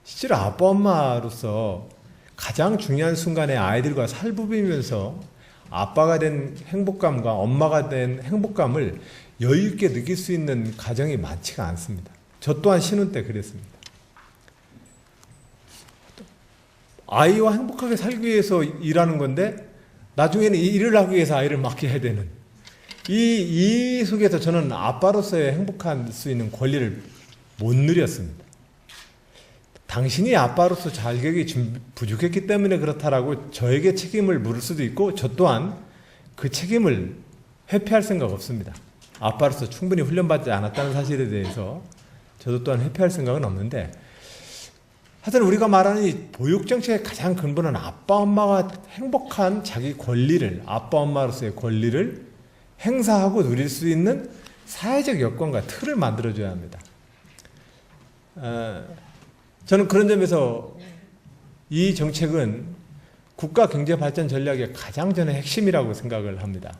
실제로 아빠 엄마로서 가장 중요한 순간에 아이들과 살부비면서 아빠가 된 행복감과 엄마가 된 행복감을 여유 있게 느낄 수 있는 가정이 많지가 않습니다. 저 또한 신혼 때 그랬습니다. 아이와 행복하게 살기 위해서 일하는 건데 나중에는 이 일을 하기 위해서 아이를 맡겨야 되는 이 속에서 저는 아빠로서의 행복할 수 있는 권리를 못 누렸습니다. 당신이 아빠로서 자격이 부족했기 때문에 그렇다라고 저에게 책임을 물을 수도 있고 저 또한 그 책임을 회피할 생각 없습니다. 아빠로서 충분히 훈련받지 않았다는 사실에 대해서 저도 또한 회피할 생각은 없는데 하여튼 우리가 말하는 이 보육정책의 가장 근본은 아빠 엄마가 행복한 자기 권리를 아빠 엄마로서의 권리를 행사하고 누릴 수 있는 사회적 여건과 틀을 만들어줘야 합니다. 저는 그런 점에서 이 정책은 국가 경제 발전 전략의 가장 전의 핵심이라고 생각을 합니다.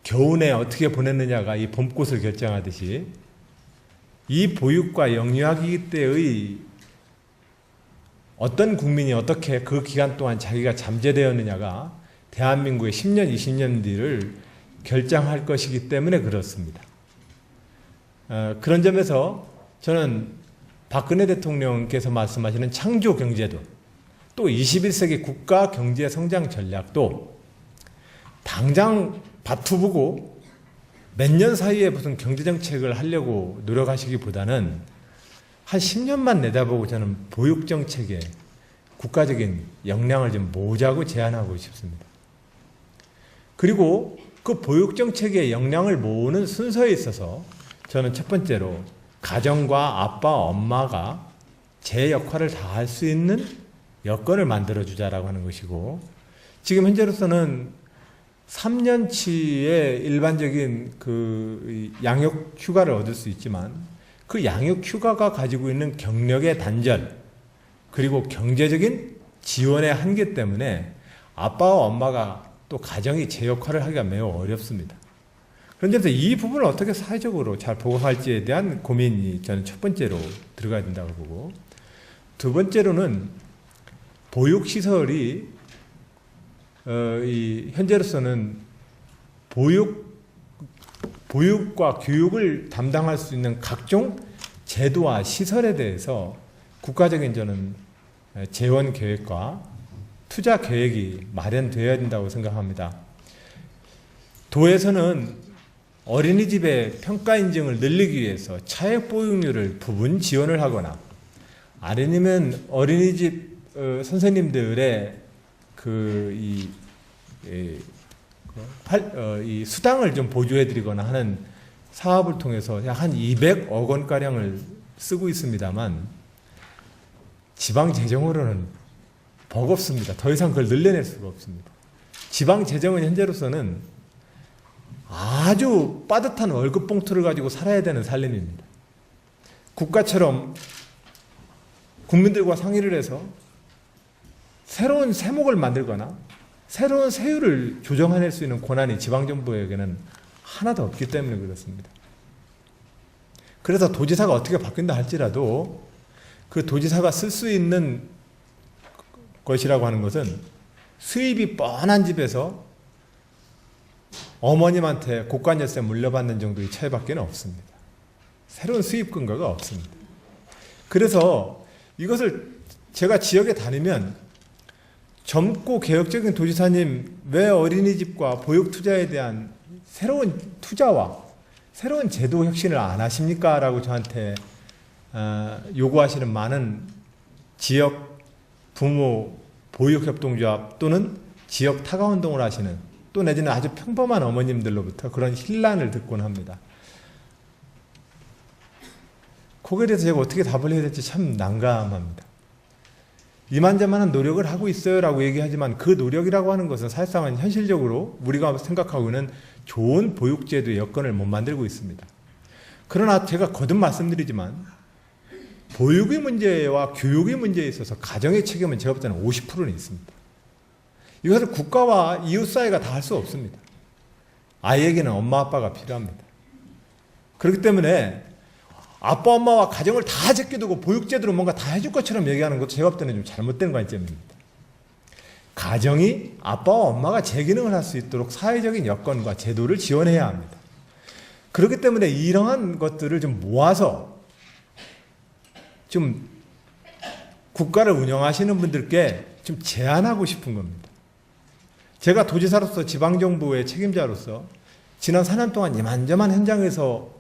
겨우내 어떻게 보냈느냐가 이 봄꽃을 결정하듯이 이 보육과 영유아기 때의 어떤 국민이 어떻게 그 기간 동안 자기가 잠재되었느냐가 대한민국의 10년, 20년 뒤를 결정할 것이기 때문에 그렇습니다. 그런 점에서 저는 박근혜 대통령께서 말씀하시는 창조경제도 또 21세기 국가경제성장 전략도 당장 바투보고 몇 년 사이에 무슨 경제정책을 하려고 노력하시기보다는 한 10년만 내다보고 저는 보육정책에 국가적인 역량을 좀 모으자고 제안하고 싶습니다. 그리고 그 보육정책의 역량을 모으는 순서에 있어서 저는 첫 번째로 가정과 아빠, 엄마가 제 역할을 다할 수 있는 여건을 만들어주자라고 하는 것이고 지금 현재로서는 3년치의 일반적인 그 양육 휴가를 얻을 수 있지만 그 양육 휴가가 가지고 있는 경력의 단절 그리고 경제적인 지원의 한계 때문에 아빠와 엄마가 또 가정이 제 역할을 하기가 매우 어렵습니다. 그런 점에서 이 부분을 어떻게 사회적으로 잘 보강할지에 대한 고민이 저는 첫 번째로 들어가야 된다고 보고 두 번째로는 보육시설이 현재로서는 보육과 교육을 담당할 수 있는 각종 제도와 시설에 대해서 국가적인 저는 재원 계획과 투자 계획이 마련되어야 된다고 생각합니다. 도에서는 어린이집의 평가 인증을 늘리기 위해서 차액 보육료를 부분 지원을 하거나 아니면 어린이집 선생님들의 이 수당을 좀 보조해드리거나 하는 사업을 통해서 약 한 200억 원가량을 쓰고 있습니다만 지방재정으로는 버겁습니다. 더 이상 그걸 늘려낼 수가 없습니다. 지방재정은 현재로서는 아주 빠듯한 월급 봉투를 가지고 살아야 되는 살림입니다. 국가처럼 국민들과 상의를 해서 새로운 세목을 만들거나 새로운 세율을 조정해낼 수 있는 권한이 지방정부에게는 하나도 없기 때문에 그렇습니다. 그래서 도지사가 어떻게 바뀐다 할지라도 그 도지사가 쓸 수 있는 것이라고 하는 것은 수입이 뻔한 집에서 어머님한테 고관여세 물려받는 정도의 차이밖에 없습니다. 새로운 수입 근거가 없습니다. 그래서 이것을 제가 지역에 다니면 젊고 개혁적인 도지사님 왜 어린이집과 보육 투자에 대한 새로운 투자와 새로운 제도 혁신을 안 하십니까? 라고 저한테 요구하시는 많은 지역 부모 보육협동조합 또는 지역 타가운동을 하시는 또 내지는 아주 평범한 어머님들로부터 그런 힐난을 듣곤 합니다. 거기에 대해서 제가 어떻게 답을 해야 될지 참 난감합니다. 이만저만한 노력을 하고 있어요 라고 얘기하지만 그 노력이라고 하는 것은 사실상은 현실적으로 우리가 생각하고는 좋은 보육제도의 여건을 못 만들고 있습니다. 그러나 제가 거듭 말씀드리지만 보육의 문제와 교육의 문제에 있어서 가정의 책임은 제가 볼 때는 50%는 있습니다. 이것을 국가와 이웃 사회가 다 할 수 없습니다. 아이에게는 엄마 아빠가 필요합니다. 그렇기 때문에 아빠 엄마와 가정을 다 제껴두고 보육제도로 뭔가 다 해줄 것처럼 얘기하는 것도 제가 볼 때는 좀 잘못된 관점입니다. 가정이 아빠와 엄마가 제 기능을 할 수 있도록 사회적인 여건과 제도를 지원해야 합니다. 그렇기 때문에 이러한 것들을 좀 모아서 좀 국가를 운영하시는 분들께 좀 제안하고 싶은 겁니다. 제가 도지사로서 지방정부의 책임자로서 지난 4년 동안 이만저만 현장에서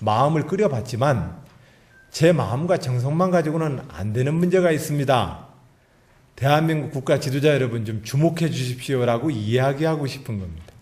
마음을 끓여봤지만 제 마음과 정성만 가지고는 안 되는 문제가 있습니다. 대한민국 국가 지도자 여러분 좀 주목해 주십시오라고 이야기하고 싶은 겁니다.